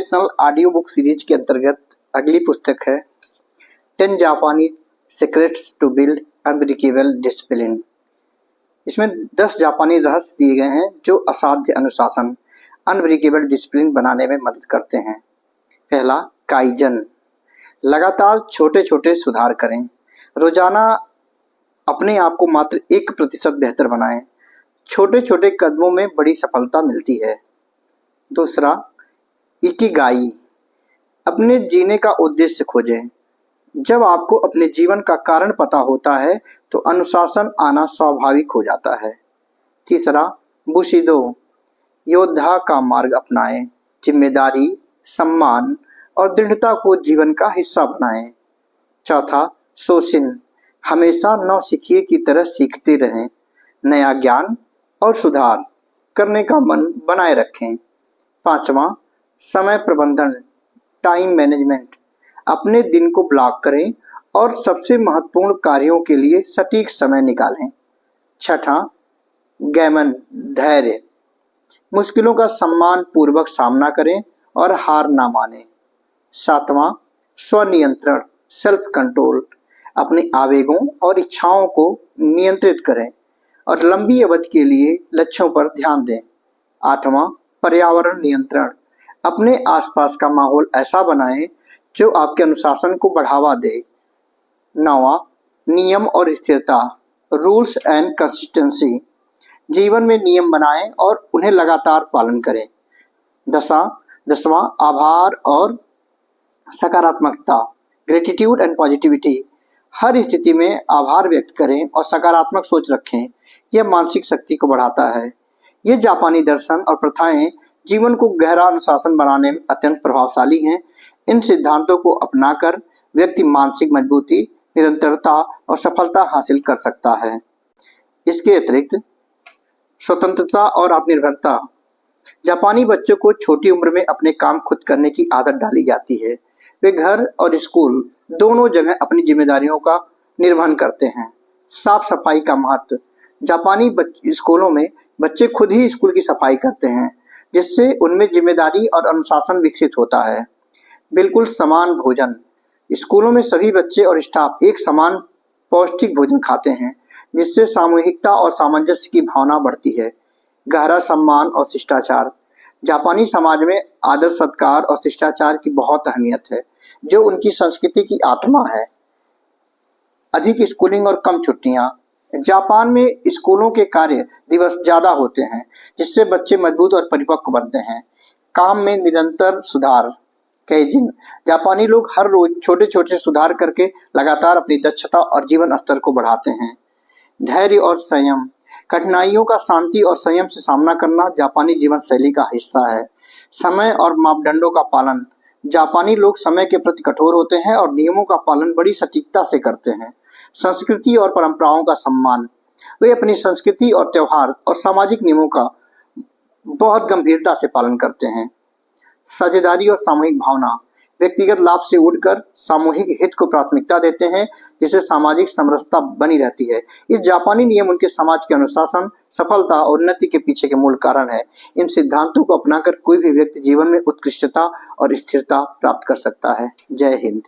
National audio book series के अंतर्गत अगली पुस्तक है 10 जापानी secrets to build unbreakable discipline. इसमें 10 जापानी रहस्य दिए गए हैं जो असाध्य अनुशासन अनब्रेकेबल डिसिप्लिन बनाने में मदद करते हैं। पहला, काइजन। लगातार छोटे छोटे सुधार करें। रोजाना अपने आप को मात्र 1% बेहतर बनाएं। छोटे छोटे कदमों में बड़ी सफलता मिलती है। दूसरा, इकिगाई। अपने जीने का उद्देश्य खोजें। जब आपको अपने जीवन का कारण पता होता है तो अनुशासन आना स्वाभाविक हो जाता है। तीसरा, बुशिदो। योद्धा का मार्ग अपनाएं। जिम्मेदारी, सम्मान और दृढ़ता को जीवन का हिस्सा बनाएं। चौथा, शोशिन। हमेशा नौसिखिए की तरह सीखते रहें। नया ज्ञान और सुधार करने का मन बनाए रखें। पांचवा, समय प्रबंधन, टाइम मैनेजमेंट। अपने दिन को ब्लॉक करें और सबसे महत्वपूर्ण कार्यों के लिए सटीक समय निकालें। छठा, गैमन, धैर्य। मुश्किलों का सम्मान पूर्वक सामना करें और हार ना मानें। सातवां, स्वनियंत्रण, सेल्फ कंट्रोल। अपने आवेगों और इच्छाओं को नियंत्रित करें और लंबी अवधि के लिए लक्ष्यों पर ध्यान दें। आठवां, पर्यावरण नियंत्रण। अपने आसपास का माहौल ऐसा बनाएं जो आपके अनुशासन को बढ़ावा दे। नौवां, नियम और स्थिरता, रूल्स एंड कंसिस्टेंसी। जीवन में नियम बनाएं और उन्हें लगातार पालन करें। दसवां, आभार और सकारात्मकता, ग्रेटिट्यूड एंड पॉजिटिविटी। हर स्थिति में आभार व्यक्त करें और सकारात्मक सोच रखें। यह मानसिक शक्ति को बढ़ाता है। ये जापानी दर्शन और प्रथाएं जीवन को गहरा अनुशासन बनाने में अत्यंत प्रभावशाली हैं। इन सिद्धांतों को अपनाकर व्यक्ति मानसिक मजबूती, निरंतरता और सफलता हासिल कर सकता है। इसके अतिरिक्त स्वतंत्रता और आत्मनिर्भरता। जापानी बच्चों को छोटी उम्र में अपने काम खुद करने की आदत डाली जाती है। वे घर और स्कूल दोनों जगह अपनी जिम्मेदारियों का निर्वहन करते हैं। साफ सफाई का महत्व। जापानी स्कूलों में बच्चे खुद ही स्कूल की सफाई करते हैं, जिससे उनमें जिम्मेदारी और अनुशासन विकसित होता है। बिल्कुल समान भोजन। स्कूलों में सभी बच्चे और स्टाफ एक समान पौष्टिक भोजन खाते हैं, जिससे सामूहिकता और सामंजस्य की भावना बढ़ती है। गहरा सम्मान और शिष्टाचार। जापानी समाज में आदर, सत्कार और शिष्टाचार की बहुत अहमियत है, जो उनकी संस्कृति की आत्मा है। अधिक स्कूलिंग और कम छुट्टियां। जापान में स्कूलों के कार्य दिवस ज्यादा होते हैं, जिससे बच्चे मजबूत और परिपक्व बनते हैं। काम में निरंतर सुधार, कैजिन। जापानी लोग हर रोज छोटे छोटे सुधार करके लगातार अपनी दक्षता और जीवन स्तर को बढ़ाते हैं। धैर्य और संयम। कठिनाइयों का शांति और संयम से सामना करना जापानी जीवन शैली का हिस्सा है। समय और मापदंडों का पालन। जापानी लोग समय के प्रति कठोर होते हैं और नियमों का पालन बड़ी सटीकता से करते हैं। संस्कृति और परंपराओं का सम्मान। वे अपनी संस्कृति और त्योहार और सामाजिक नियमों का बहुत गंभीरता से पालन करते हैं। साझेदारी और सामूहिक भावना। व्यक्तिगत लाभ से उठकर सामूहिक हित को प्राथमिकता देते हैं, जिससे सामाजिक समरसता बनी रहती है। इस जापानी नियम उनके समाज के अनुशासन, सफलता और उन्नति के पीछे के मूल कारण है। इन सिद्धांतों को अपनाकर कोई भी व्यक्ति जीवन में उत्कृष्टता और स्थिरता प्राप्त कर सकता है। जय हिंद।